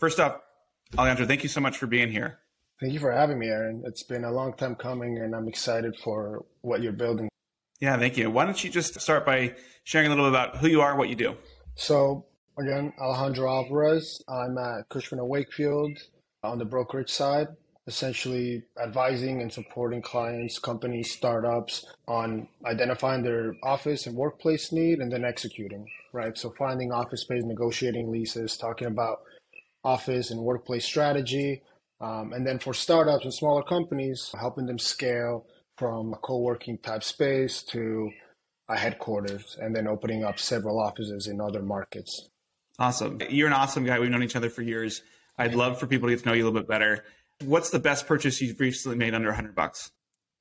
First up, Alejandro, thank you so much for being here. Thank you for having me, Aaron. It's been a long time coming, and I'm excited for what you're building. Yeah, thank you. Why don't you just start by sharing a little bit about who you are and what you do? So, again, Alejandro Alvarez. I'm at Cushman Wakefield on the brokerage side, essentially advising and supporting clients, companies, startups on identifying their office and workplace need and then executing, right? So finding office space, negotiating leases, talking about office and workplace strategy. And then for startups and smaller companies, helping them scale from a co-working type space to a headquarters and then opening up several offices in other markets. Awesome. You're an awesome guy. We've known each other for years. I'd love for people to get to know you a little bit better. What's the best purchase you've recently made under $100?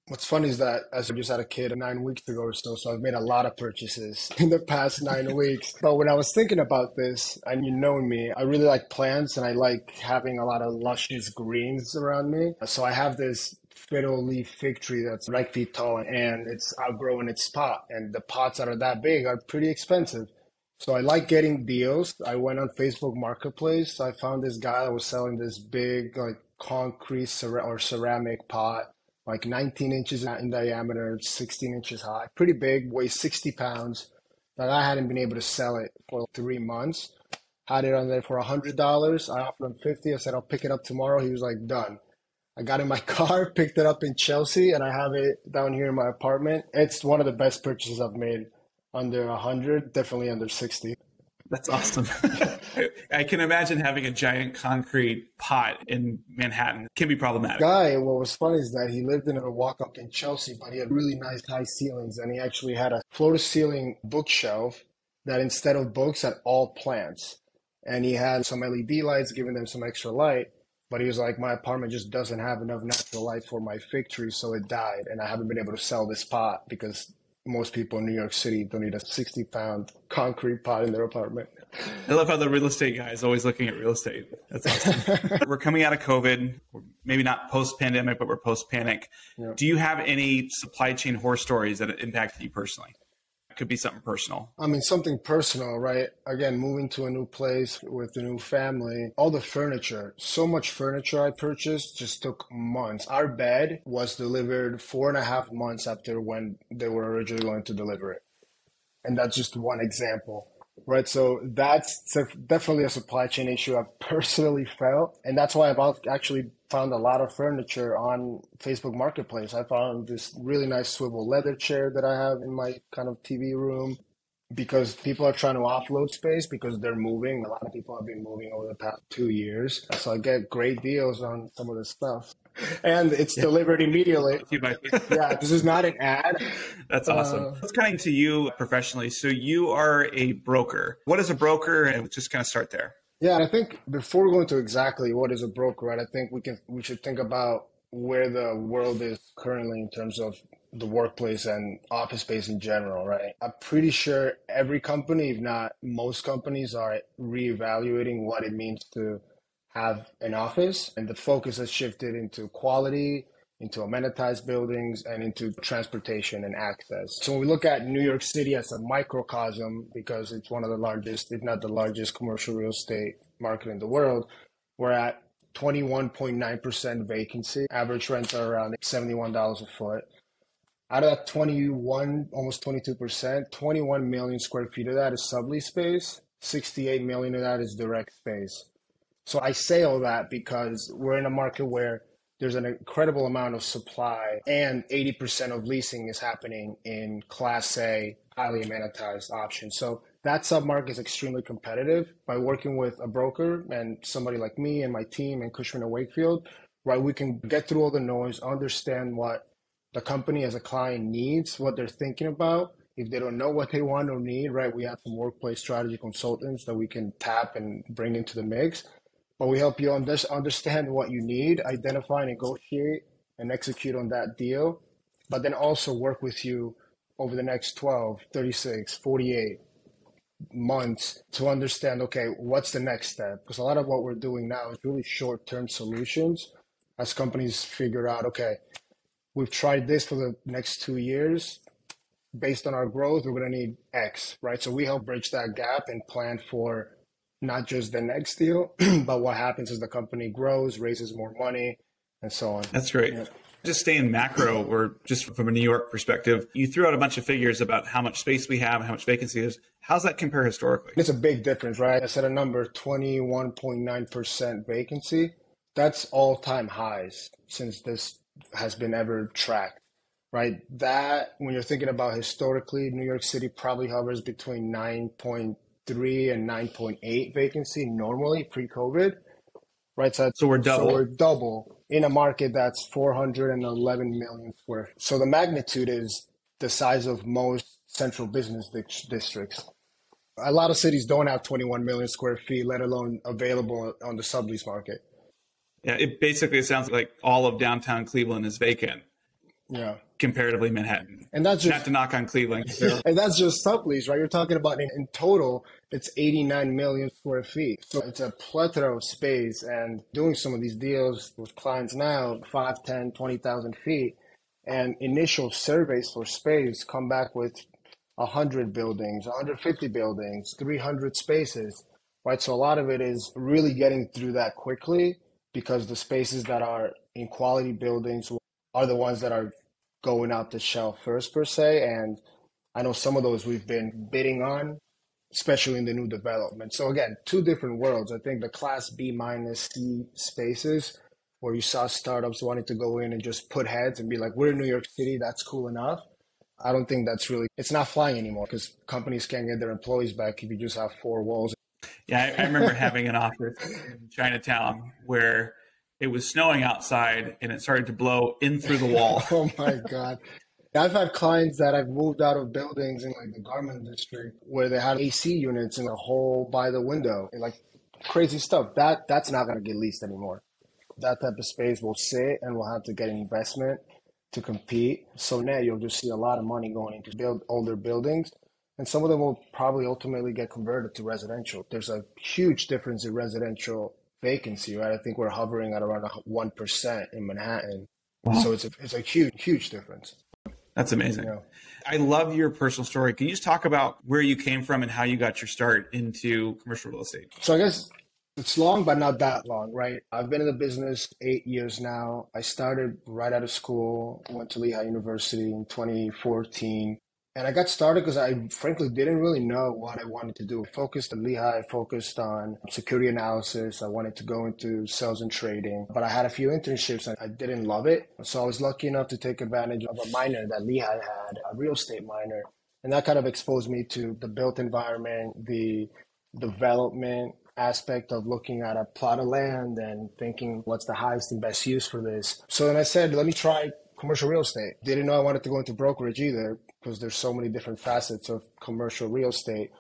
What's funny is that as I just had a kid 9 weeks ago or so I've made a lot of purchases in the past 9 weeks. But when I was thinking about this, and you know me, I really like plants and I like having a lot of luscious greens around me. So I have this fiddle leaf fig tree that's like feet tall and it's outgrowing its pot. And the pots that are that big are pretty expensive. So I like getting deals. I went on Facebook Marketplace. I found this guy that was selling this big like concrete ceramic pot, like 19 inches in diameter, 16 inches high, pretty big, weighs 60 pounds. That I hadn't been able to sell it for 3 months. Had it on there for $100. I offered him 50. I said, I'll pick it up tomorrow. He was like, done. I got in my car, picked it up in Chelsea, and I have it down here in my apartment. It's one of the best purchases I've made. Under 100, definitely under 60. That's awesome. I can imagine having a giant concrete pot in Manhattan can be problematic. What was funny is that he lived in a walk-up in Chelsea, but he had really nice high ceilings, and he actually had a floor-to-ceiling bookshelf that instead of books had all plants. And he had some LED lights giving them some extra light, but he was like, my apartment just doesn't have enough natural light for my fig tree, so it died, and I haven't been able to sell this pot because most people in New York City don't need a 60-pound concrete pot in their apartment. I love how the real estate guy is always looking at real estate. That's awesome. We're coming out of COVID, maybe not post-pandemic, but we're post-panic. Yeah. Do you have any supply chain horror stories that impacted you personally? It could be something personal. I mean, something personal, right? Again, moving to a new place with a new family, all the furniture, so much furniture I purchased just took months. Our bed was delivered 4.5 months after when they were originally going to deliver it. And that's just one example, right? So that's definitely a supply chain issue I've personally felt. And that's why I've actually found a lot of furniture on Facebook Marketplace. I found this really nice swivel leather chair that I have in my kind of TV room because people are trying to offload space because they're moving. A lot of people have been moving over the past 2 years. So I get great deals on some of this stuff. And it's delivered immediately. Yeah, this is not an ad. That's awesome. Let's kind of to you professionally. So you are a broker. What is a broker? And just kind of start there. Yeah, and I think before we go into exactly what is a broker, right, I think we should think about where the world is currently in terms of the workplace and office space in general, right? I'm pretty sure every company, if not most companies, are reevaluating what it means to have an office. And the focus has shifted into quality, into amenitized buildings, and into transportation and access. So when we look at New York City as a microcosm, because it's one of the largest, if not the largest commercial real estate market in the world, we're at 21.9% vacancy. Average rents are around $71 a foot. Out of that 21, almost 22%, 21 million square feet of that is sublease space. 68 million of that is direct space. So I say all that because we're in a market where there's an incredible amount of supply and 80% of leasing is happening in Class A, highly amenitized options. So that submarket is extremely competitive. By working with a broker and somebody like me and my team and Cushman & Wakefield, right, we can get through all the noise, understand what the company as a client needs, what they're thinking about. If they don't know what they want or need, right, we have some workplace strategy consultants that we can tap and bring into the mix. But we help you understand what you need, identify, negotiate, and execute on that deal, but then also work with you over the next 12, 36, 48 months to understand, okay, what's the next step? Because a lot of what we're doing now is really short-term solutions as companies figure out, okay, we've tried this for the next 2 years. Based on our growth, we're going to need X, right? So we help bridge that gap and plan for not just the next deal, but what happens as the company grows, raises more money, and so on. That's great. Yeah. Just staying macro, or just from a New York perspective, you threw out a bunch of figures about how much space we have, how much vacancy is. How's that compare historically? It's a big difference, right? I said a number, 21.9% vacancy. That's all-time highs since this has been ever tracked, right? That, when you're thinking about historically, New York City probably hovers between 9.3 and 9.8 vacancy normally pre-COVID, right? So we're double. So we're double in a market that's 411 million square feet. So the magnitude is the size of most central business districts. A lot of cities don't have 21 million square feet, let alone available on the sublease market. Yeah, it basically sounds like all of downtown Cleveland is vacant. Yeah. Comparatively Manhattan. And that's just, not to knock on Cleveland. And that's just sublease, right? You're talking about in total, it's 89 million square feet. So it's a plethora of space, and doing some of these deals with clients now, 5, 10, 20,000 feet, and initial surveys for space come back with 100 buildings, 150 buildings, 300 spaces, right? So a lot of it is really getting through that quickly, because the spaces that are in quality buildings are the ones that are going out the shelf first, per se. And I know some of those we've been bidding on, especially in the new development. So again, two different worlds. I think the class B minus C spaces, where you saw startups wanting to go in and just put heads and be like, we're in New York City, that's cool enough. I don't think that's really, it's not flying anymore, because companies can't get their employees back if you just have four walls. Yeah, I remember having an office in Chinatown where it was snowing outside and it started to blow in through the wall. Oh my God. I've had clients that I've moved out of buildings in like the garment district where they had AC units in a hole by the window, and like crazy stuff. That's not going to get leased anymore. That type of space will sit and will have to get investment to compete. So now you'll just see a lot of money going into build older buildings. And some of them will probably ultimately get converted to residential. There's a huge difference in residential vacancy, right? I think we're hovering at around 1% in Manhattan. Wow. So it's a huge difference. That's amazing. Yeah. I love your personal story. Can you just talk about where you came from and how you got your start into commercial real estate? So I guess it's long, but not that long, right? I've been in the business 8 years now. I started right out of school, went to Lehigh University in 2014. And I got started because I frankly didn't really know what I wanted to do. I focused at Lehigh, focused on security analysis. I wanted to go into sales and trading, but I had a few internships and I didn't love it. So I was lucky enough to take advantage of a minor that Lehigh had, a real estate minor. And that kind of exposed me to the built environment, the development aspect of looking at a plot of land and thinking, what's the highest and best use for this? So then I said, let me try commercial real estate. Didn't know I wanted to go into brokerage either, because there's so many different facets of commercial real estate.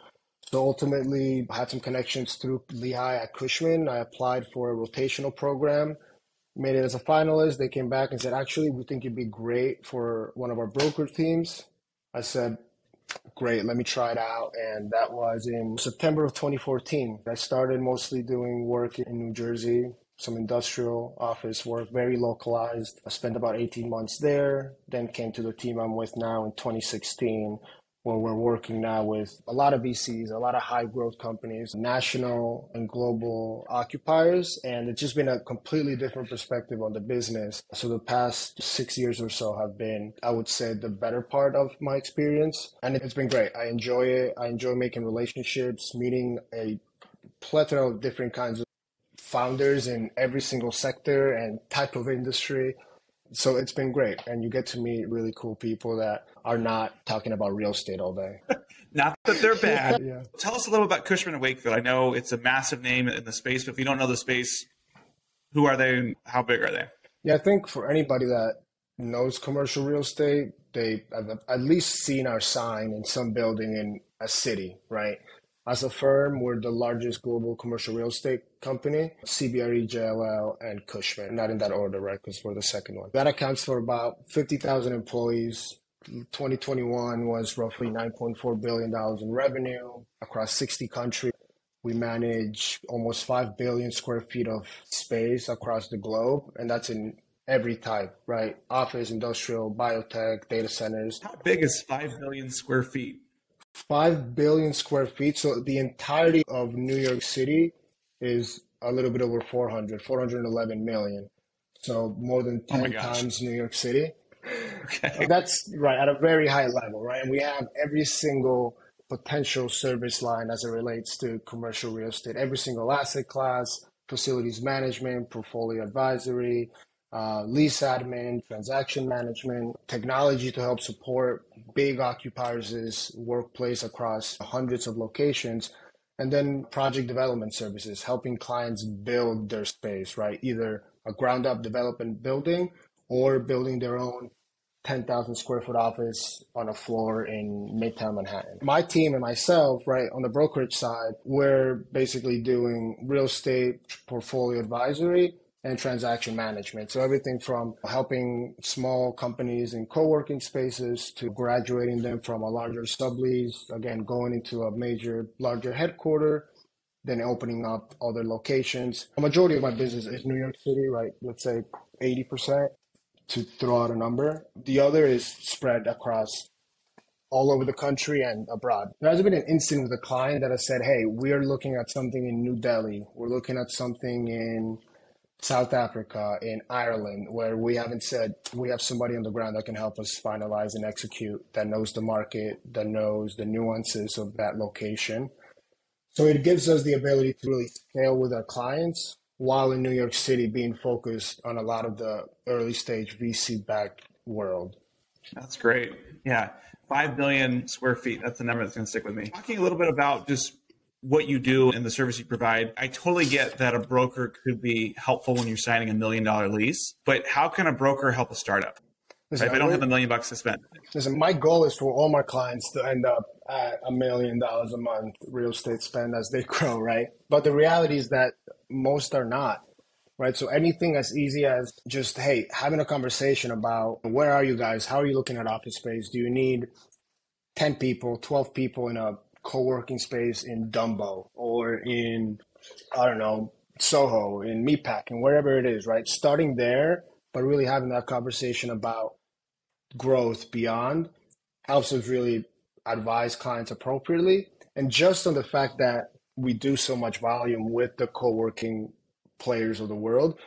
So ultimately, I had some connections through Lehigh at Cushman. I applied for a rotational program, made it as a finalist. They came back and said, actually, we think you'd be great for one of our broker teams. I said, great, let me try it out. And that was in September of 2014. I started mostly doing work in New Jersey, some industrial office work, very localized. I spent about 18 months there, then came to the team I'm with now in 2016, where we're working now with a lot of VCs, a lot of high growth companies, national and global occupiers. And it's just been a completely different perspective on the business. So the past 6 years or so have been, I would say, the better part of my experience. And it's been great. I enjoy it. I enjoy making relationships, meeting a plethora of different kinds of founders in every single sector and type of industry. So it's been great. And you get to meet really cool people that are not talking about real estate all day. Not that they're bad. Yeah. Tell us a little about Cushman Wakefield. I know it's a massive name in the space, but if you don't know the space, who are they and how big are they? Yeah, I think for anybody that knows commercial real estate, they have at least seen our sign in some building in a city, right? As a firm, we're the largest global commercial real estate company, CBRE, JLL, and Cushman. Not in that order, right? Because we're the second one. That accounts for about 50,000 employees. 2021 was roughly $9.4 billion in revenue across 60 countries. We manage almost 5 billion square feet of space across the globe, and that's in every type, right? Office, industrial, biotech, data centers. How big is 5 billion square feet? 5 billion square feet. So the entirety of New York City is a little bit over 411 million. So more than Oh my 10 gosh. times New York City. Okay. That's right, at a very high level, right? And we have every single potential service line as it relates to commercial real estate, every single asset class, facilities management, portfolio advisory, lease admin, transaction management, technology to help support big occupiers' workplace across hundreds of locations, and then project development services, helping clients build their space, right? Either a ground up development building or building their own 10,000 square foot office on a floor in Midtown Manhattan. My team and myself, right, on the brokerage side, we're basically doing real estate portfolio advisory and transaction management. So everything from helping small companies in co-working spaces to graduating them from a larger sublease, again, going into a larger headquarter, then opening up other locations. A majority of my business is New York City, right? Let's say 80%, to throw out a number. The other is spread across all over the country and abroad. There has been an incident with a client that has said, hey, we're looking at something in New Delhi. We're looking at something in South Africa, in Ireland, where we haven't said we have somebody on the ground that can help us finalize and execute, that knows the market, that knows the nuances of that location. So it gives us the ability to really scale with our clients while in New York City being focused on a lot of the early stage VC-backed world. That's great. Yeah. 5 billion square feet. That's the number that's going to stick with me. Talking a little bit about just what you do and the service you provide, I totally get that a broker could be helpful when you're signing $1 million lease, but how can a broker help a startup? Listen, If I don't have $1 million to spend. Listen, my goal is for all my clients to end up at $1 million a month real estate spend as they grow, right? But the reality is that most are not, right? So anything as easy as just, hey, having a conversation about where are you guys? How are you looking at office space? Do you need 10 people, 12 people in a co-working space in Dumbo or in, I don't know, Soho, in Meatpacking, wherever it is, right? Starting there, but really having that conversation about growth beyond helps us really advise clients appropriately. And just on the fact that we do so much volume with the co-working players of the world,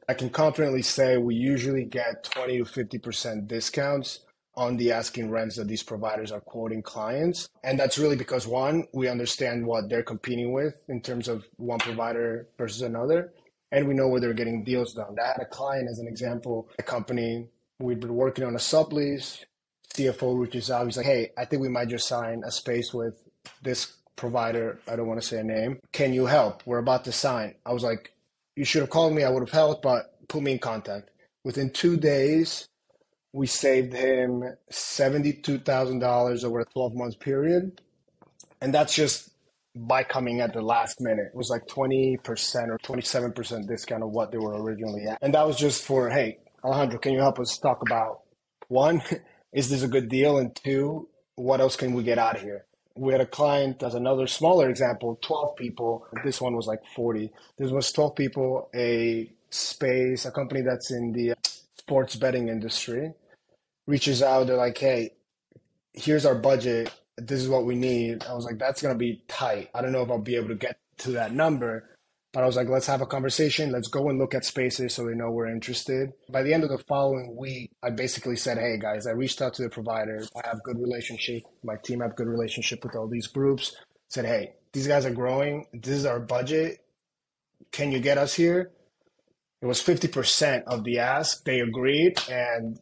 I can confidently say we usually get 20 to 50% discounts on the asking rents that these providers are quoting clients. And that's really because, one, we understand what they're competing with in terms of one provider versus another, and we know where they're getting deals done. I had a client, as an example, a company, we'd been working on a sublease, CFO reaches out, he's like, hey, I think we might just sign a space with this provider. I don't want to say a name. Can you help? We're about to sign. I was like, you should have called me. I would have helped, but put me in contact. Within 2 days, we saved him $72,000 over a 12-month period. And that's just by coming at the last minute. It was like 20% or 27% discount of what they were originally at. And that was just for, hey, Alejandro, can you help us talk about, one, is this a good deal? And two, what else can we get out of here? We had a client, as another smaller example, 12 people. This one was like 40. This was 12 people, a company that's in the sports betting industry, reaches out. They're like, hey, here's our budget. This is what we need. I was like, that's going to be tight. I don't know if I'll be able to get to that number. But I was like, let's have a conversation. Let's go and look at spaces so they know we're interested. By the end of the following week, I basically said, hey, guys, I reached out to the provider. I have good relationship. My team have good relationship with all these groups. Said, hey, these guys are growing. This is our budget. Can you get us here? It was 50% of the ask. They agreed. And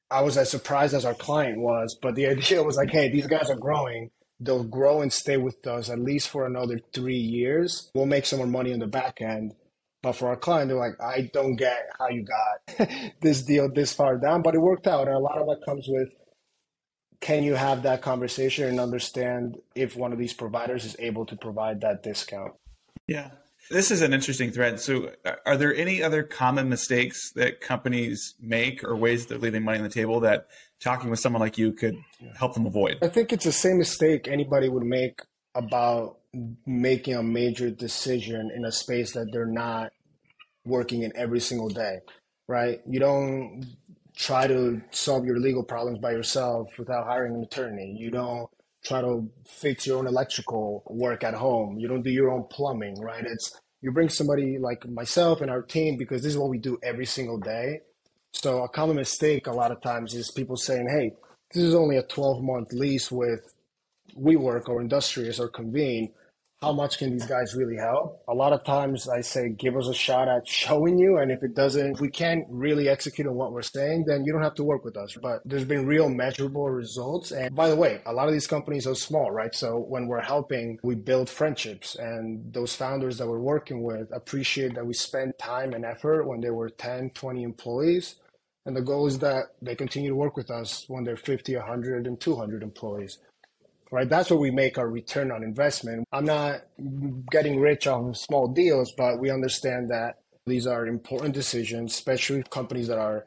I was as surprised as our client was. But the idea was like, hey, these guys are growing. They'll grow and stay with us at least for another 3 years. We'll make some more money on the back end. But for our client, they're like, I don't get how you got this deal this far down, but it worked out. And a lot of that comes with, can you have that conversation and understand if one of these providers is able to provide that discount? Yeah. This is an interesting thread. So are there any other common mistakes that companies make or ways they're leaving money on the table that talking with someone like you could help them avoid? I think it's the same mistake anybody would make about making a major decision in a space that they're not working in every single day, right? You don't try to solve your legal problems by yourself without hiring an attorney. You don't try to fix your own electrical work at home. You don't do your own plumbing, right? It's you bring somebody like myself and our team because this is what we do every single day. So a common mistake a lot of times is people saying, hey, this is only a 12-month lease with WeWork or Industrious or Convene. How much can these guys really help? A lot of times I say, give us a shot at showing you. And if it doesn't, if we can't really execute on what we're saying, then you don't have to work with us. But there's been real measurable results. And by the way, a lot of these companies are small, right? So when we're helping, we build friendships. And those founders that we're working with appreciate that we spend time and effort when they were 10, 20 employees. And the goal is that they continue to work with us when they're 50, 100, and 200 employees. Right, that's where we make our return on investment. I'm not getting rich on small deals, but we understand that these are important decisions, especially companies that are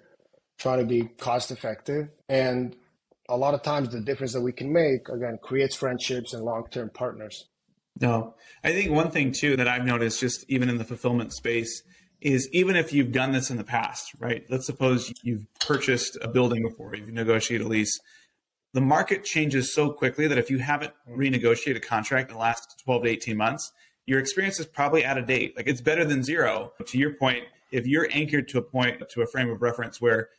trying to be cost effective. And a lot of times the difference that we can make, again, creates friendships and long-term partners. No, I think one thing too that I've noticed just even in the fulfillment space is even if you've done this in the past, right? Let's suppose you've purchased a building before, you've negotiated a lease. The market changes so quickly that if you haven't renegotiated a contract in the last 12 to 18 months, your experience is probably out of date. Like it's better than zero. To your point, if you're anchored to a frame of reference where,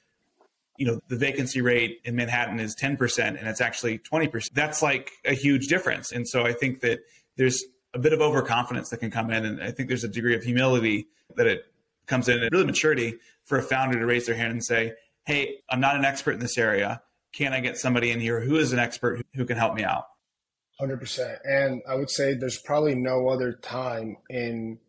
the vacancy rate in Manhattan is 10% and it's actually 20%, that's like a huge difference. And so I think that there's a bit of overconfidence that can come in. And I think there's a degree of humility that it comes in and really maturity for a founder to raise their hand and say, hey, I'm not an expert in this area. Can I get somebody in here who is an expert who can help me out? 100%. And I would say there's probably no other time in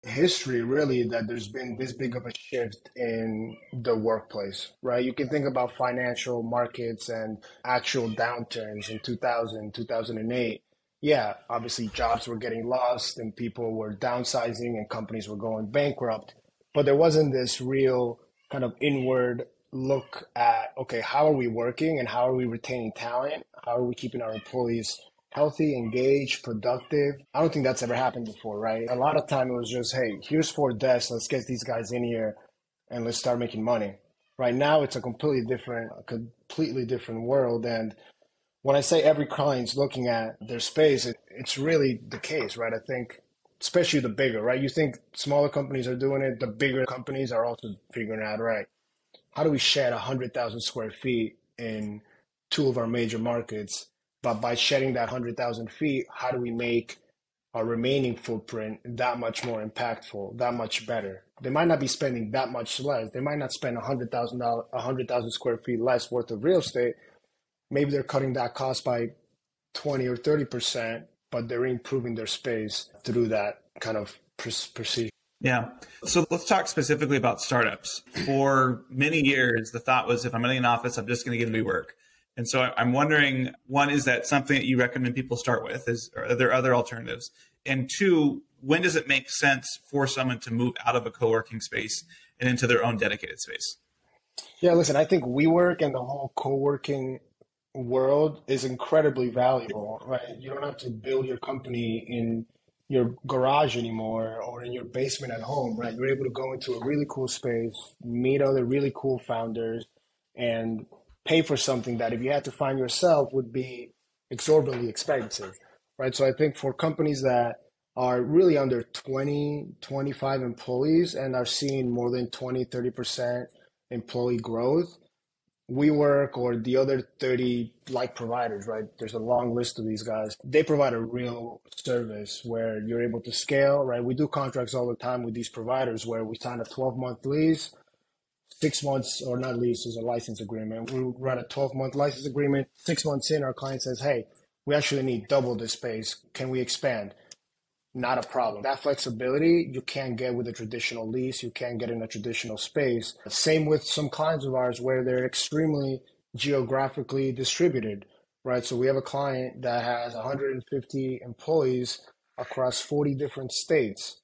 history, really, that there's been this big of a shift in the workplace, right? You can think about financial markets and actual downturns in 2000, 2008. Yeah, obviously jobs were getting lost and people were downsizing and companies were going bankrupt. But there wasn't this real kind of inward look at, okay, how are we working and how are we retaining talent? How are we keeping our employees healthy, engaged, productive? I don't think that's ever happened before, right? A lot of time it was just, hey, here's 4 desks. Let's get these guys in here and let's start making money. Right now, it's a completely different world. And when I say every client's looking at their space, it's really the case, right? I think especially the bigger, right? You think smaller companies are doing it. The bigger companies are also figuring out, right? How do we shed 100,000 square feet in 2 of our major markets? But by shedding that 100,000 feet, how do we make our remaining footprint that much more impactful, that much better? They might not be spending that much less. They might not spend 100,000 square feet less worth of real estate. Maybe they're cutting that cost by 20 or 30%, but they're improving their space through that kind of procedure. Yeah. So let's talk specifically about startups. For many years, the thought was if I'm in an office, I'm just going to give WeWork. And so I'm wondering, one, is that something that you recommend people start with? Are there other alternatives? And 2, when does it make sense for someone to move out of a co-working space and into their own dedicated space? Yeah, listen, I think WeWork and the whole co-working world is incredibly valuable, right? You don't have to build your company in your garage anymore or in your basement at home, right? You're able to go into a really cool space, meet other really cool founders, and pay for something that if you had to find yourself would be exorbitantly expensive, right? So I think for companies that are really under 20, 25 employees and are seeing more than 20, 30% employee growth, WeWork or the other 30 like providers, right? There's a long list of these guys. They provide a real service where you're able to scale, right? We do contracts all the time with these providers where we sign a 12-month lease, 6 months, or not lease, is a license agreement. We run a 12-month license agreement. 6 months in, our client says, hey, we actually need double the space. Can we expand? Not a problem. That flexibility you can't get with a traditional lease. You can't get in a traditional space. Same with some clients of ours where they're extremely geographically distributed, right? So we have a client that has 150 employees across 40 different states,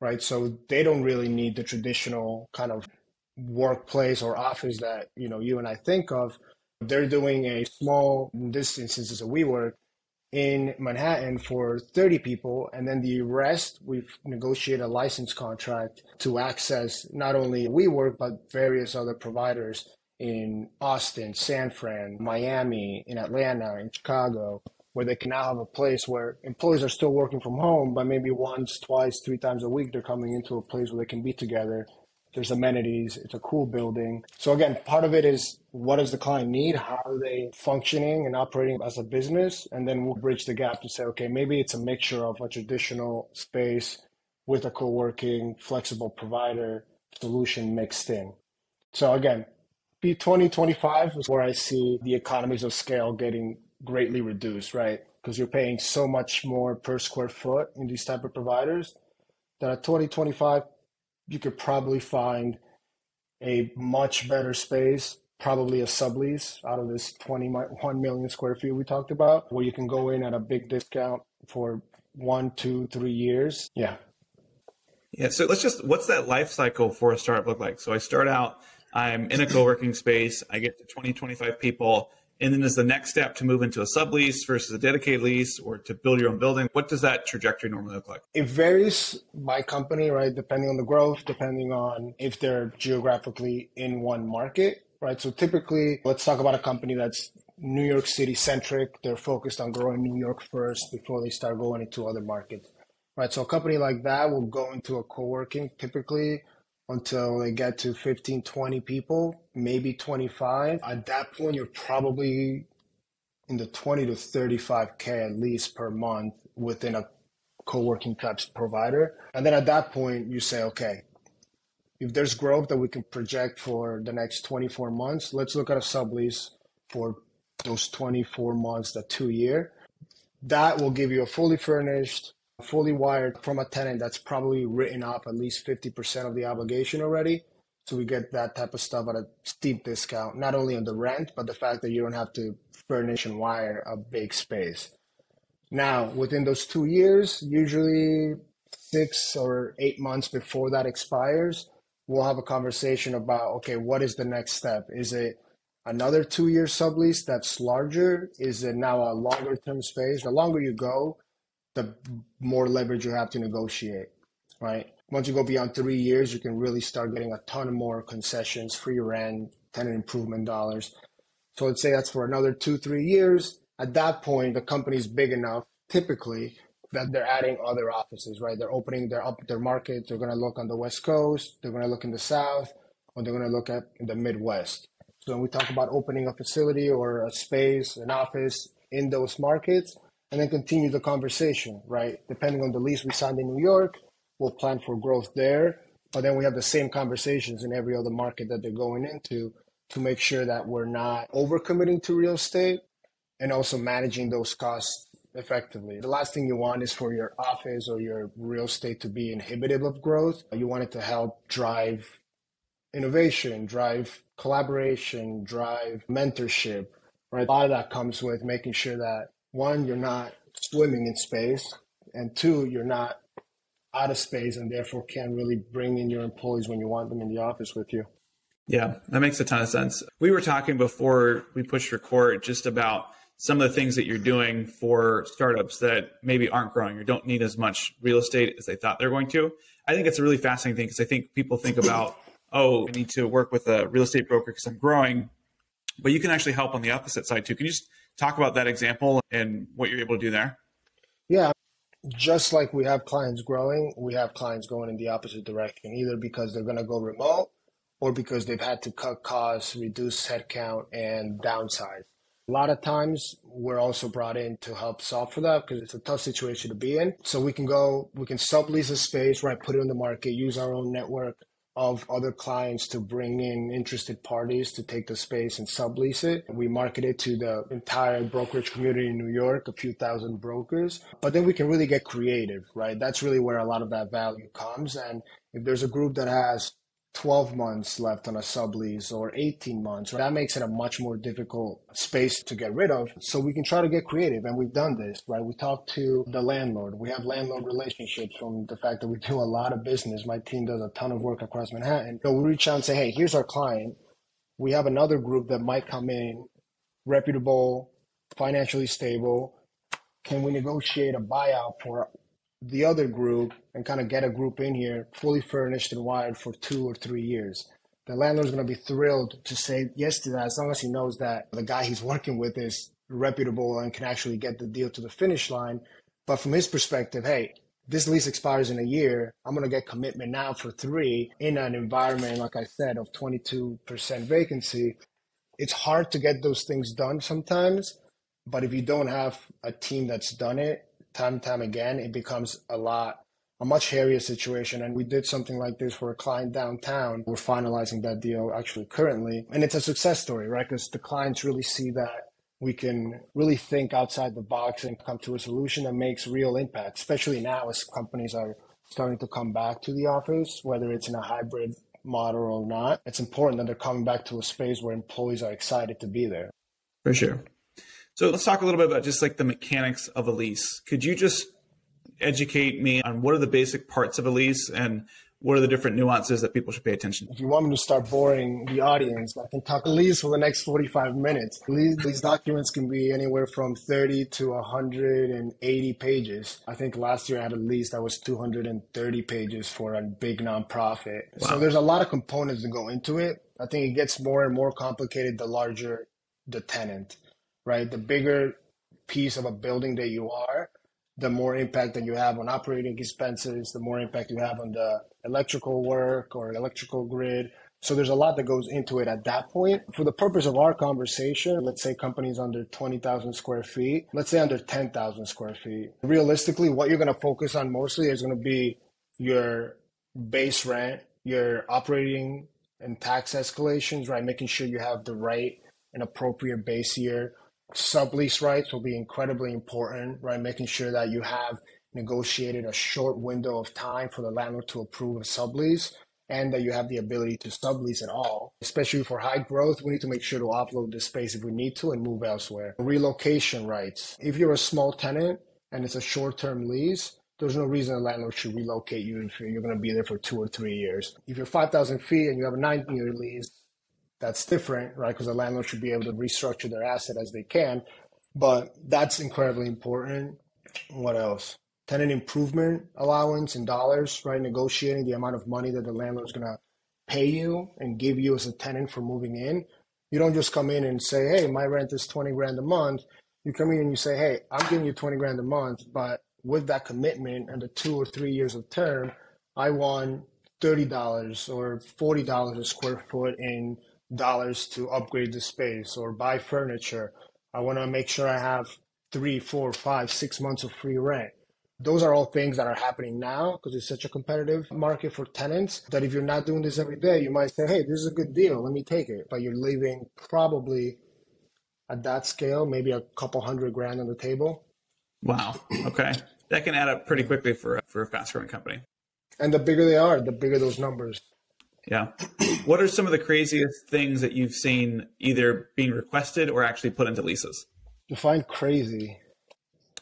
right? So they don't really need the traditional kind of workplace or office that, you and I think of. They're doing a small, in this instance is a WeWork, in Manhattan for 30 people. And then the rest, we've negotiated a license contract to access not only WeWork, but various other providers in Austin, San Fran, Miami, in Atlanta, in Chicago, where they can now have a place where employees are still working from home, but maybe once, twice, 3 times a week, they're coming into a place where they can be together. There's amenities. It's a cool building. So again, part of it is what does the client need? How are they functioning and operating as a business? And then we'll bridge the gap to say, okay, maybe it's a mixture of a traditional space with a co-working, flexible provider solution mixed in. So again, 2025 is where I see the economies of scale getting greatly reduced, right? Because you're paying so much more per square foot in these type of providers that at 2025, you could probably find a much better space, probably a sublease out of this 21 million square feet we talked about, where you can go in at a big discount for 1, 2, 3 years. Yeah. Yeah. So what's that life cycle for a startup look like? So I start out, I'm in a co-working space, I get to 20, 25 people. And then is the next step to move into a sublease versus a dedicated lease or to build your own building? What does that trajectory normally look like? It varies by company, right? Depending on the growth, depending on if they're geographically in one market, right? So typically, let's talk about a company that's New York City centric. They're focused on growing New York first before they start going into other markets, right? So a company like that will go into a co-working typically until they get to 15, 20 people, maybe 25. At that point, you're probably in the 20 to 35K at least per month within a co-working types provider. And then at that point, you say, okay, if there's growth that we can project for the next 24 months, let's look at a sublease for those 24 months, that 2 year. That will give you a fully furnished, fully wired from a tenant that's probably written off at least 50% of the obligation already. So we get that type of stuff at a steep discount, not only on the rent, but the fact that you don't have to furnish and wire a big space. Now, within those 2 years, usually 6 or 8 months before that expires, we'll have a conversation about, okay, what is the next step? Is it another 2-year sublease that's larger? Is it now a longer term space? The longer you go, the more leverage you have to negotiate, right? Once you go beyond 3 years, you can really start getting a ton more concessions, free rent, tenant improvement dollars. So let's say that's for another 2, 3 years. At that point, the company's big enough, typically, that they're adding other offices, right? They're opening their market. They're going to look on the West Coast. They're going to look in the South, or they're going to look at in the Midwest. So when we talk about opening a facility or a space, an office in those markets, and then continue the conversation, right? Depending on the lease we signed in New York, we'll plan for growth there. But then we have the same conversations in every other market that they're going into to make sure that we're not overcommitting to real estate and also managing those costs effectively. The last thing you want is for your office or your real estate to be inhibitive of growth. You want it to help drive innovation, drive collaboration, drive mentorship, right? A lot of that comes with making sure that, one, you're not swimming in space, and two, you're not out of space and therefore can't really bring in your employees when you want them in the office with you. Yeah, that makes a ton of sense. We were talking before we pushed record just about some of the things that you're doing for startups that maybe aren't growing or don't need as much real estate as they thought they're going to. I think it's a really fascinating thing because I think people think about, oh, I need to work with a real estate broker because I'm growing, but you can actually help on the opposite side too. Can you just talk about that example and what you're able to do there? Yeah. Just like we have clients growing, we have clients going in the opposite direction, either because they're going to go remote or because they've had to cut costs, reduce headcount, and downsize. A lot of times we're also brought in to help solve for that because it's a tough situation to be in. So we can sublease a space, right, put it on the market, use our own network of other clients to bring in interested parties to take the space and sublease it. We market it to the entire brokerage community in New York, a few thousand brokers. But then we can really get creative, right? That's really where a lot of that value comes. And if there's a group that has 12 months left on a sublease or 18 months, right? That makes it a much more difficult space to get rid of. So we can try to get creative. And we've done this, right? We talk to the landlord. We have landlord relationships from the fact that we do a lot of business. My team does a ton of work across Manhattan. So we reach out and say, hey, here's our client. We have another group that might come in, reputable, financially stable. Can we negotiate a buyout for the other group and kind of get a group in here fully furnished and wired for 2 or 3 years? the landlord's going to be thrilled to say yes to that as long as he knows that the guy he's working with is reputable and can actually get the deal to the finish line. But from his perspective, hey, this lease expires in a year. I'm going to get commitment now for 3 in an environment, like I said, of 22% vacancy. It's hard to get those things done sometimes, but if you don't have a team that's done it time and time again, it becomes a much hairier situation. And we did something like this for a client downtown. We're finalizing that deal actually currently. And it's a success story, right? Because the clients really see that we can really think outside the box and come to a solution that makes real impact, especially now as companies are starting to come back to the office, whether it's in a hybrid model or not. It's important that they're coming back to a space where employees are excited to be there. For sure. So let's talk a little bit about just like the mechanics of a lease. Could you just educate me on what are the basic parts of a lease and what are the different nuances that people should pay attention to? If you want me to start boring the audience, I can talk lease for the next 45 minutes. These documents can be anywhere from 30 to 180 pages. I think last year I had a lease that was 230 pages for a big nonprofit. Wow. So there's a lot of components that go into it. I think it gets more and more complicated the larger the tenant, right? The bigger piece of a building that you are, the more impact that you have on operating expenses, the more impact you have on the electrical work or electrical grid. So there's a lot that goes into it at that point. For the purpose of our conversation, let's say companies under 20,000 square feet, let's say under 10,000 square feet. Realistically, what you're going to focus on mostly is going to be your base rent, your operating and tax escalations, right? Making sure you have the right and appropriate base year. Sublease rights will be incredibly important, right? Making sure that you have negotiated a short window of time for the landlord to approve a sublease and that you have the ability to sublease at all. Especially for high growth, we need to make sure to offload the space if we need to and move elsewhere. Relocation rights. If you're a small tenant and it's a short-term lease, there's no reason a landlord should relocate you if you're going to be there for 2 or 3 years. If you're 5,000 feet and you have a 9-year lease, that's different, right? Because the landlord should be able to restructure their asset as they can. But that's incredibly important. What else? Tenant improvement allowance in dollars, right? Negotiating the amount of money that the landlord's going to pay you and give you as a tenant for moving in. You don't just come in and say, hey, my rent is 20 grand a month. You come in and you say, hey, I'm giving you 20 grand a month, but with that commitment and the 2 or 3 years of term, I want $30 or $40 a square foot in dollars to upgrade the space or buy furniture. I want to make sure I have 3, 4, 5, 6 months of free rent. Those are all things that are happening now because it's such a competitive market for tenants that if you're not doing this every day, you might say, hey, this is a good deal, let me take it. But you're leaving probably at that scale, maybe a couple $100,000 on the table. Wow. Okay. That can add up pretty quickly for a fast growing company. And the bigger they are, the bigger those numbers. Yeah. What are some of the craziest things that you've seen either being requested or actually put into leases? Define crazy.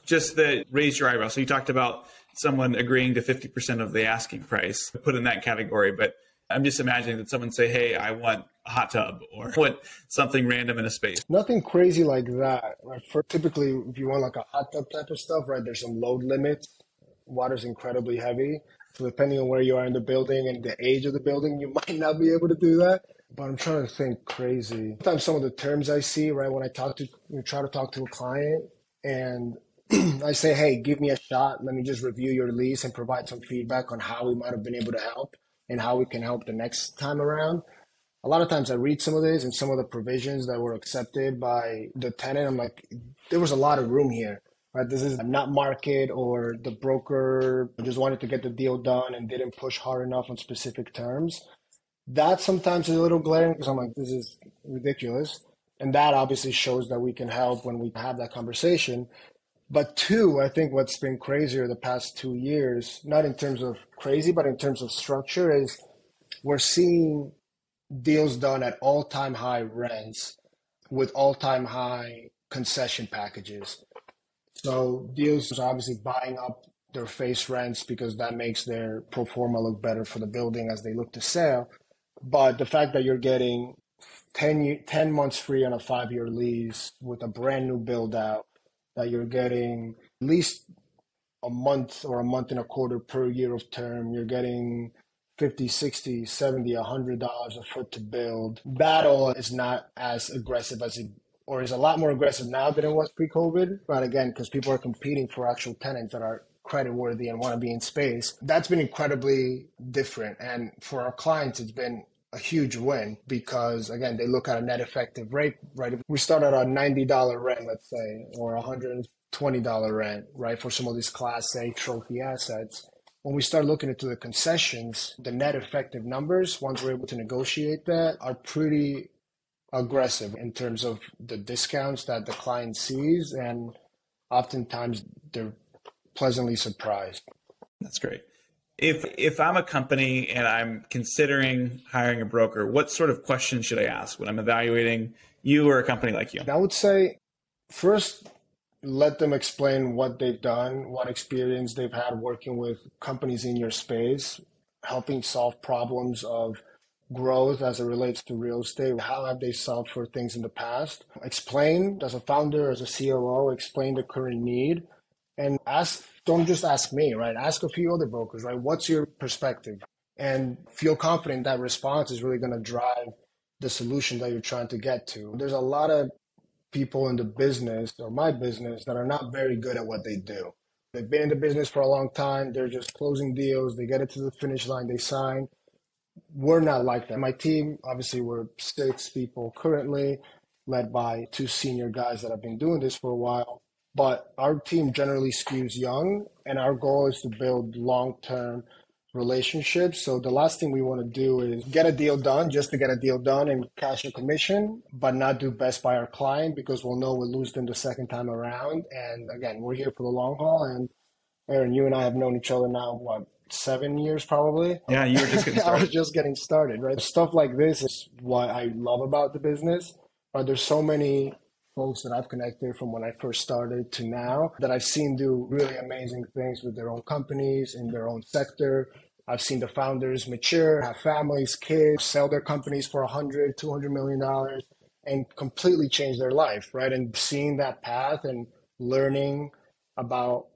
Just that raise your eyebrow. So you talked about someone agreeing to 50% of the asking price, put in that category. But I'm just imagining that someone say, hey, I want a hot tub or I want something random in a space. Nothing crazy like that. Right? For typically, if you want like a hot tub type of stuff, right, there's some load limits. Water's incredibly heavy. So depending on where you are in the building and the age of the building, you might not be able to do that. But I'm trying to think crazy. Sometimes some of the terms I see, right, when I try to talk to a client and I say, hey, give me a shot. Let me just review your lease and provide some feedback on how we might have been able to help and how we can help the next time around. A lot of times I read some of this and some of the provisions that were accepted by the tenant. I'm like, there was a lot of room here. Right, this is not market or the broker just wanted to get the deal done and didn't push hard enough on specific terms. That sometimes is a little glaring because I'm like, this is ridiculous. And that obviously shows that we can help when we have that conversation. But two, I think what's been crazier the past 2 years, not in terms of crazy, but in terms of structure, is we're seeing deals done at all-time high rents with all-time high concession packages. So deals are obviously buying up their face rents because that makes their pro forma look better for the building as they look to sell. But the fact that you're getting 10 months free on a 5-year lease with a brand new build out, that you're getting at least a month or a month and a quarter per year of term, you're getting $50, $60, $70, $100 a foot to build. That all is not as aggressive as it, or is a lot more aggressive now than it was pre-COVID. But again, because people are competing for actual tenants that are creditworthy and want to be in space, that's been incredibly different. And for our clients, it's been a huge win because, again, they look at a net effective rate, right? If we start at a $90 rent, let's say, or $120 rent, right, for some of these Class A trophy assets. When we start looking into the concessions, the net effective numbers, once we're able to negotiate that, are pretty aggressive in terms of the discounts that the client sees. And oftentimes they're pleasantly surprised. That's great. If I'm a company and I'm considering hiring a broker, what sort of questions should I ask when I'm evaluating you or a company like you? I would say first, let them explain what they've done, what experience they've had working with companies in your space, helping solve problems of growth as it relates to real estate. How have they solved for things in the past? Explain, as a founder, as a COO, explain the current need. And don't just ask me, right? Ask a few other brokers, right? What's your perspective? And feel confident that response is really going to drive the solution that you're trying to get to. There's a lot of people in the business or my business that are not very good at what they do. They've been in the business for a long time. They're just closing deals. They get it to the finish line. They sign. We're not like that. My team, obviously, we're 6 people currently, led by 2 senior guys that have been doing this for a while. But our team generally skews young, and our goal is to build long-term relationships. So the last thing we want to do is get a deal done just to get a deal done and cash a commission, but not do best by our client because we'll know we'll lose them the second time around. And again, we're here for the long haul. And Aaron, you and I have known each other now, 7 years probably? Yeah, you were just getting started. I was just getting started, right? Stuff like this is what I love about the business. There's so many folks that I've connected from when I first started to now that I've seen do really amazing things with their own companies in their own sector. I've seen the founders mature, have families, kids, sell their companies for $100, $200 million and completely change their life, right? And seeing that path and learning about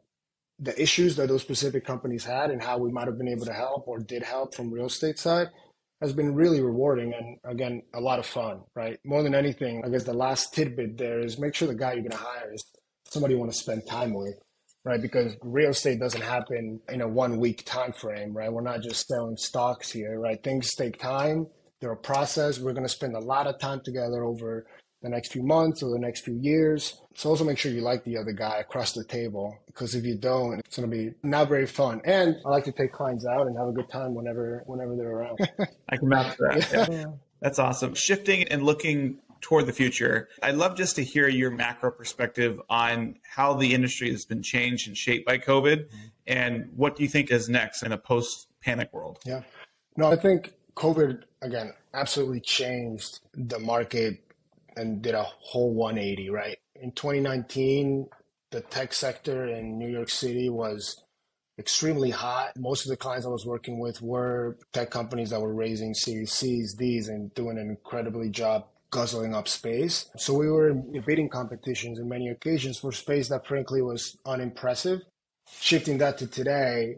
the issues that those specific companies had and how we might have been able to help or did help from real estate side has been really rewarding and, again, a lot of fun, right? More than anything, I guess the last tidbit there is make sure the guy you're going to hire is somebody you want to spend time with, right? Because real estate doesn't happen in a 1-week time frame, right? We're not just selling stocks here, right? Things take time. They're a process. We're going to spend a lot of time together over the next few months or the next few years. So also make sure you like the other guy across the table, because if you don't, it's going to be not very fun. And I like to take clients out and have a good time whenever they're around. I can vouch for that. Yeah. That's awesome. Shifting and looking toward the future, I'd love just to hear your macro perspective on how the industry has been changed and shaped by COVID, and what do you think is next in a post-panic world? Yeah. No, I think COVID, again, absolutely changed the market and did a whole 180, right? In 2019, the tech sector in New York City was extremely hot. Most of the clients I was working with were tech companies that were raising Series C's, D's, and doing an incredibly job guzzling up space. So we were in bidding competitions in many occasions for space that frankly was unimpressive. Shifting that to today,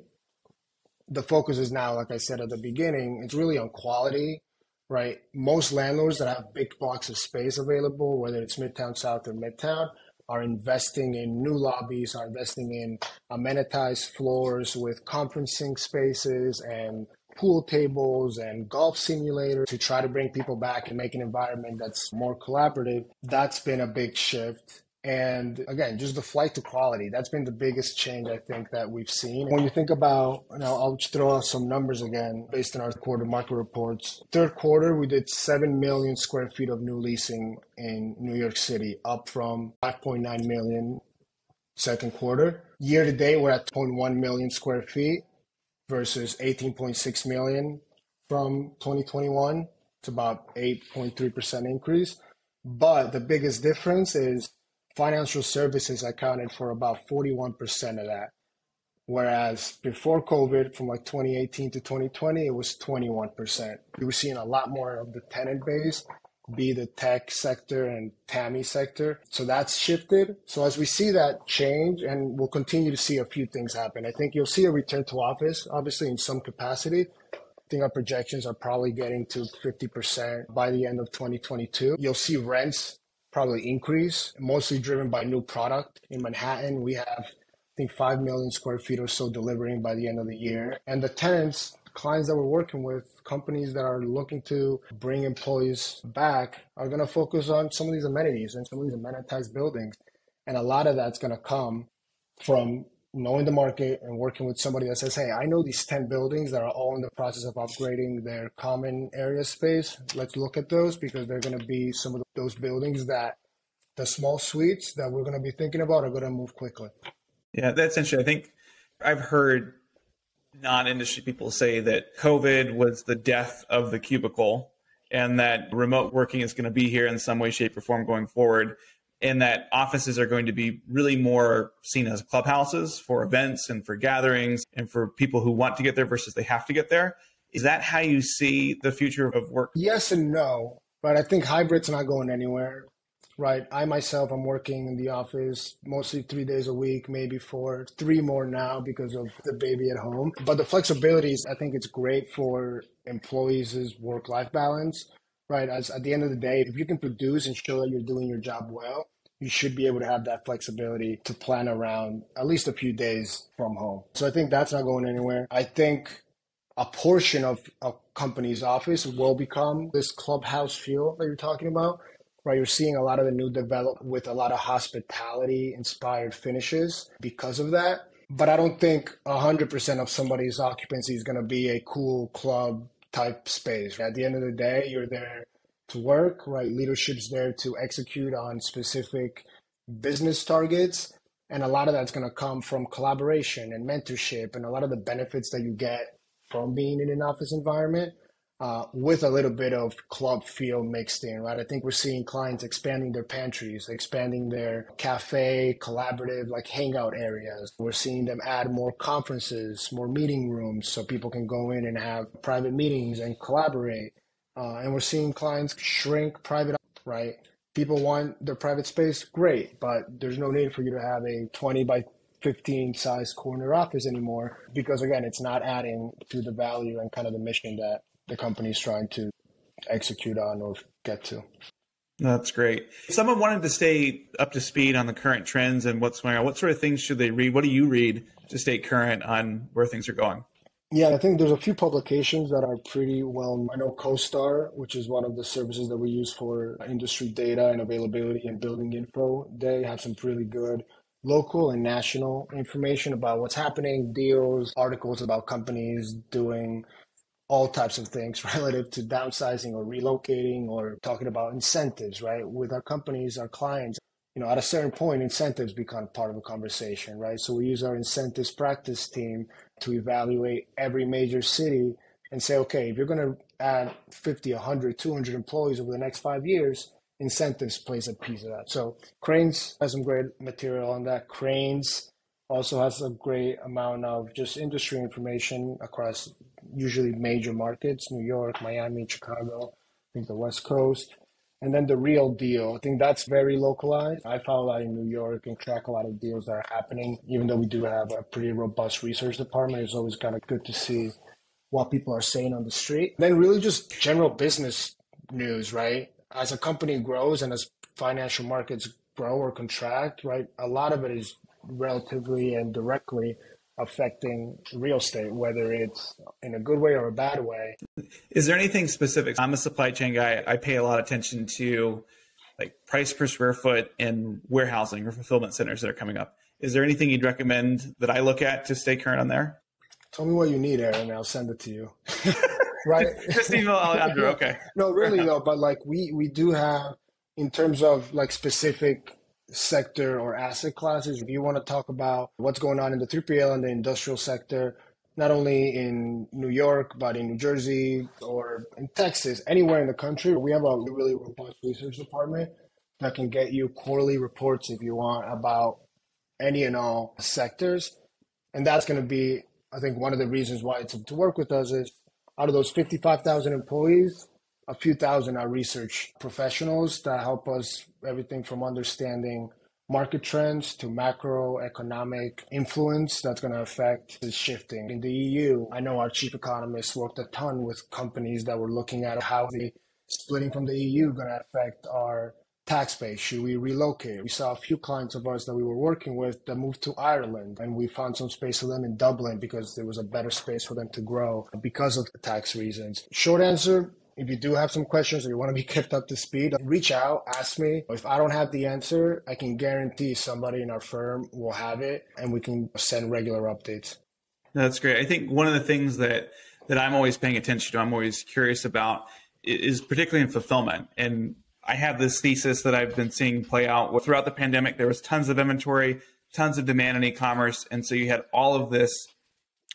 the focus is now, like I said at the beginning, it's really on quality, right? Most landlords that have big blocks of space available, whether it's Midtown South or Midtown, are investing in new lobbies, are investing in amenitized floors with conferencing spaces and pool tables and golf simulators to try to bring people back and make an environment that's more collaborative. That's been a big shift. And again, just the flight to quality, that's been the biggest change I think that we've seen. When you think about, I'll throw out some numbers again based on our quarter market reports. Third quarter, we did 7 million square feet of new leasing in New York City, up from 5.9 million second quarter. Year to date, we're at 0.1 million square feet versus 18.6 million from 2021. It's about 8.3% increase. But the biggest difference is financial services accounted for about 41% of that. Whereas before COVID, from like 2018 to 2020, it was 21%. We were seeing a lot more of the tenant base be the tech sector and TAMI sector. So that's shifted. So as we see that change, and we'll continue to see a few things happen, I think you'll see a return to office, obviously in some capacity, think our projections are probably getting to 50% by the end of 2022. You'll see rents probably increase, mostly driven by new product. In Manhattan, we have, I think, 5 million square feet or so delivering by the end of the year. And the tenants, clients that we're working with, companies that are looking to bring employees back are going to focus on some of these amenities and some of these amenitized buildings. And a lot of that's going to come from knowing the market and working with somebody that says, hey, I know these 10 buildings that are all in the process of upgrading their common area space. Let's look at those because they're going to be some of those buildings that the small suites that we're going to be thinking about are going to move quickly. Yeah, that's interesting. I think I've heard non-industry people say that COVID was the death of the cubicle and that remote working is going to be here in some way, shape, or form going forward. And that offices are going to be really more seen as clubhouses for events and for gatherings and for people who want to get there versus they have to get there. Is that how you see the future of work? Yes and no, but I think hybrid's not going anywhere, right? I myself, I'm working in the office mostly 3 days a week, maybe 4, 3 more now because of the baby at home. But the flexibilities, I think it's great for employees' work-life balance. Right. As at the end of the day, if you can produce and show that you're doing your job well, you should be able to have that flexibility to plan around at least a few days from home. So I think that's not going anywhere. I think a portion of a company's office will become this clubhouse feel that you're talking about. Right. You're seeing a lot of the new develop with a lot of hospitality inspired finishes because of that. But I don't think 100% of somebody's occupancy is going to be a cool club type space. At the end of the day, you're there to work, right? Leadership's there to execute on specific business targets. And a lot of that's going to come from collaboration and mentorship and a lot of the benefits that you get from being in an office environment with a little bit of club feel mixed in, right? I think we're seeing clients expanding their pantries, expanding their cafe, collaborative, like hangout areas. We're seeing them add more conferences, more meeting rooms so people can go in and have private meetings and collaborate. And we're seeing clients shrink private, right? People want their private space, great, but there's no need for you to have a 20 by 15 size corner office anymore because, again, it's not adding to the value and kind of the mission that the company's trying to execute on or get to. That's great. If someone wanted to stay up to speed on the current trends and what's going on, what sort of things should they read? What do you read to stay current on where things are going? Yeah, I think there's a few publications that are pretty well. I know CoStar, which is one of the services that we use for industry data and availability and building info. They have some really good local and national information about what's happening, deals, articles about companies doing all types of things relative to downsizing or relocating or talking about incentives, right? With our companies, our clients, at a certain point, incentives become part of a conversation, right? So we use our incentives practice team to evaluate every major city and say, okay, if you're going to add 50, 100, 200 employees over the next 5 years, incentives plays a piece of that. So Cranes has some great material on that. Cranes also has a great amount of just industry information across usually major markets, New York, Miami, Chicago, I think the West Coast. And then the Real Deal, I think that's very localized. I follow a lot in New York and track a lot of deals that are happening. Even though we do have a pretty robust research department, it's always kind of good to see what people are saying on the street. Then really just general business news, right? As a company grows and as financial markets grow or contract, right, a lot of it is relatively and directly affecting real estate, whether it's in a good way or a bad way. Is there anything specific? I'm a supply chain guy. I pay a lot of attention to like price per square foot in warehousing or fulfillment centers that are coming up. Is there anything you'd recommend that I look at to stay current on there? Tell me what you need, Aaron, and I'll send it to you. Right? Just email Alejandro. Okay. No, really though, but like we do have, in terms of like specific sector or asset classes, if you want to talk about what's going on in the 3PL and the industrial sector, not only in New York, but in New Jersey or in Texas, anywhere in the country, we have a really robust research department that can get you quarterly reports if you want about any and all sectors. And that's going to be, I think, one of the reasons why it's to work with us is out of those 55,000 employees, a few thousand are research professionals that help us everything from understanding market trends to macroeconomic influence that's going to affect the shifting. In the EU, I know our chief economist worked a ton with companies that were looking at how the splitting from the EU going to affect our tax base. Should we relocate? We saw a few clients of ours that we were working with that moved to Ireland, and we found some space for them in Dublin because there was a better space for them to grow because of the tax reasons. Short answer, if you do have some questions or you want to be kept up to speed, reach out, ask me. If I don't have the answer, I can guarantee somebody in our firm will have it, and we can send regular updates. That's great. I think one of the things that I'm always paying attention to, I'm always curious about, is particularly in fulfillment. And I have this thesis that I've been seeing play out throughout the pandemic. There was tons of inventory, tons of demand in e-commerce. And so you had all of this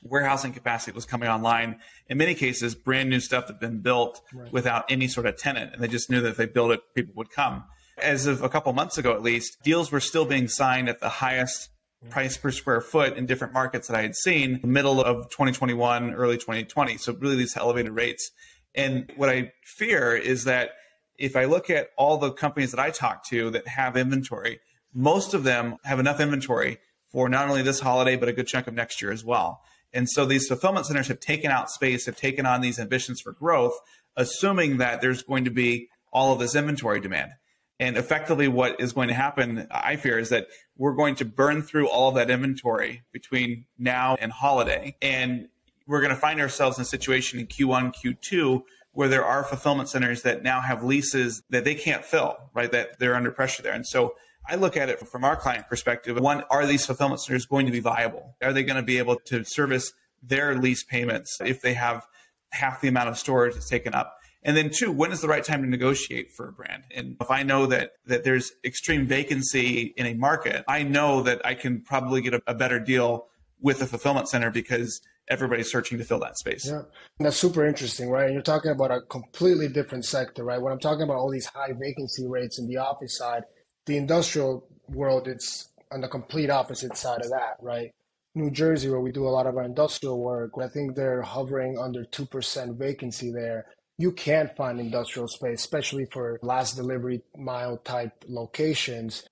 warehousing capacity that was coming online. In many cases, brand new stuff that had been built without any sort of tenant. And they just knew that if they built it, people would come. As of a couple months ago, at least, deals were still being signed at the highest price per square foot in different markets that I had seen, middle of 2021, early 2020. So really these elevated rates. And what I fear is that if I look at all the companies that I talk to that have inventory, most of them have enough inventory for not only this holiday, but a good chunk of next year as well. And so these fulfillment centers have taken out space, have taken on these ambitions for growth, assuming that there's going to be all of this inventory demand. And effectively what is going to happen, I fear, is that we're going to burn through all of that inventory between now and holiday. And we're going to find ourselves in a situation in Q1, Q2, where there are fulfillment centers that now have leases that they can't fill, right? That they're under pressure there. And so I look at it from our client perspective. One, are these fulfillment centers going to be viable? Are they going to be able to service their lease payments if they have half the amount of storage that's taken up? And then two, when is the right time to negotiate for a brand? And if I know that there's extreme vacancy in a market, I know that I can probably get a better deal with a fulfillment center because everybody's searching to fill that space. Yeah, and that's super interesting, right? And you're talking about a completely different sector, right? When I'm talking about all these high vacancy rates in the office side, the industrial world, it's on the complete opposite side of that, right? New Jersey, where we do a lot of our industrial work, I think they're hovering under 2% vacancy there. You can't find industrial space, especially for last delivery mile type locations.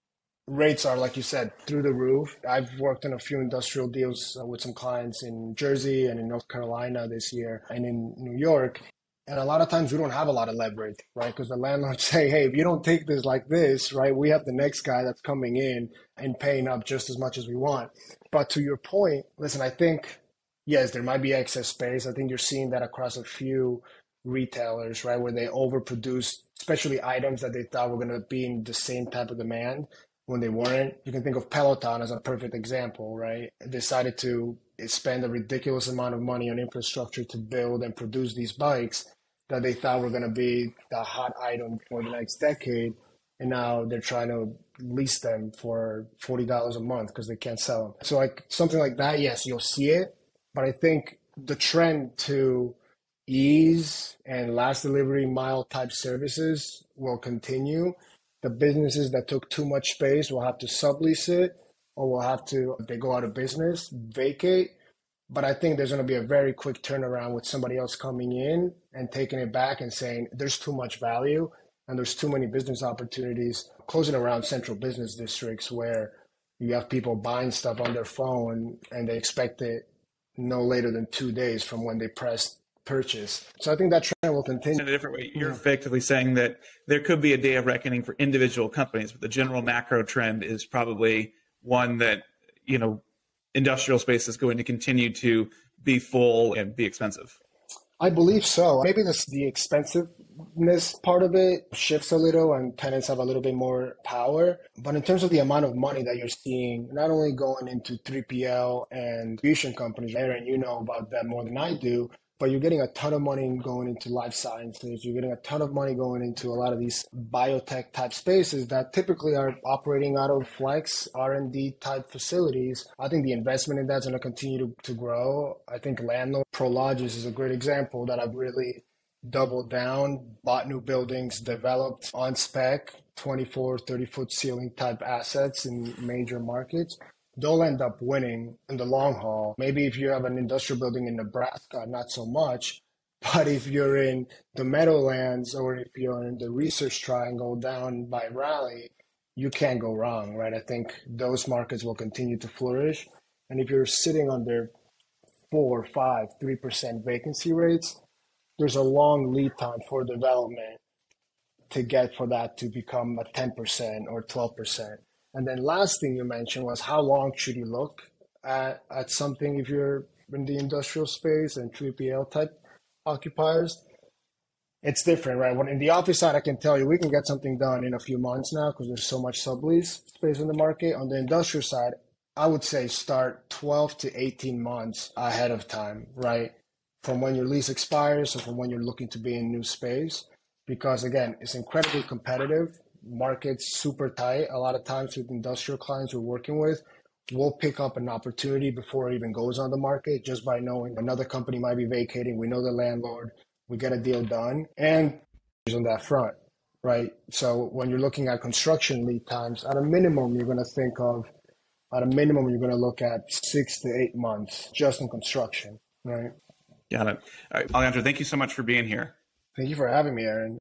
Rates are, like you said, through the roof. I've worked on a few industrial deals with some clients in Jersey and in North Carolina this year and in New York. And a lot of times we don't have a lot of leverage, right? Because the landlords say, hey, if you don't take this like this, right, we have the next guy that's coming in and paying up just as much as we want. But to your point, listen, I think, yes, there might be excess space. I think you're seeing that across a few retailers, right, where they overproduce, especially items that they thought were going to be in the same type of demand when they weren't. You can think of Peloton as a perfect example, right? It decided to spend a ridiculous amount of money on infrastructure to build and produce these bikes that they thought were going to be the hot item for the next decade. And now they're trying to lease them for $40 a month because they can't sell them. So like something like that, yes, you'll see it. But I think the trend to ease and last delivery mile type services will continue. The businesses that took too much space will have to sublease it, or will have to, if they go out of business, vacate. But I think there's going to be a very quick turnaround with somebody else coming in and taking it back and saying there's too much value and there's too many business opportunities closing around central business districts where you have people buying stuff on their phone and they expect it no later than 2 days from when they press purchase. So I think that trend will continue. In a different way, you're effectively saying that there could be a day of reckoning for individual companies, but the general macro trend is probably one that, industrial space is going to continue to be full and be expensive. I believe so. Maybe the expensiveness part of it shifts a little and tenants have a little bit more power. But in terms of the amount of money that you're seeing, not only going into 3PL and distribution companies, Aaron, you know about that more than I do, but you're getting a ton of money going into life sciences. You're getting a ton of money going into a lot of these biotech type spaces that typically are operating out of flex R&D type facilities. I think the investment in that's going to continue to grow. I think landlord Prologis is a great example that I've really doubled down, bought new buildings, developed on spec, 24, 30-foot ceiling type assets in major markets. They'll end up winning in the long haul. Maybe if you have an industrial building in Nebraska, not so much. But if you're in the Meadowlands or if you're in the Research Triangle down by Raleigh, you can't go wrong, right? I think those markets will continue to flourish. And if you're sitting under 4, 5, 3% vacancy rates, there's a long lead time for development to get for that to become a 10% or 12%. And then last thing you mentioned was how long should you look at something if you're in the industrial space and 3PL type occupiers? It's different, right? When in the office side, I can tell you we can get something done in a few months now because there's so much sublease space in the market. On the industrial side, I would say start 12 to 18 months ahead of time, right? From when your lease expires or from when you're looking to be in new space. Because again, it's incredibly competitive. Market's super tight. A lot of times with industrial clients we're working with, we'll pick up an opportunity before it even goes on the market just by knowing another company might be vacating. We know the landlord, we get a deal done and on that front, right? So when you're looking at construction lead times, at a minimum, you're going to look at 6 to 8 months just in construction, right? Got it. All right, Alejandro, thank you so much for being here. Thank you for having me, Aaron.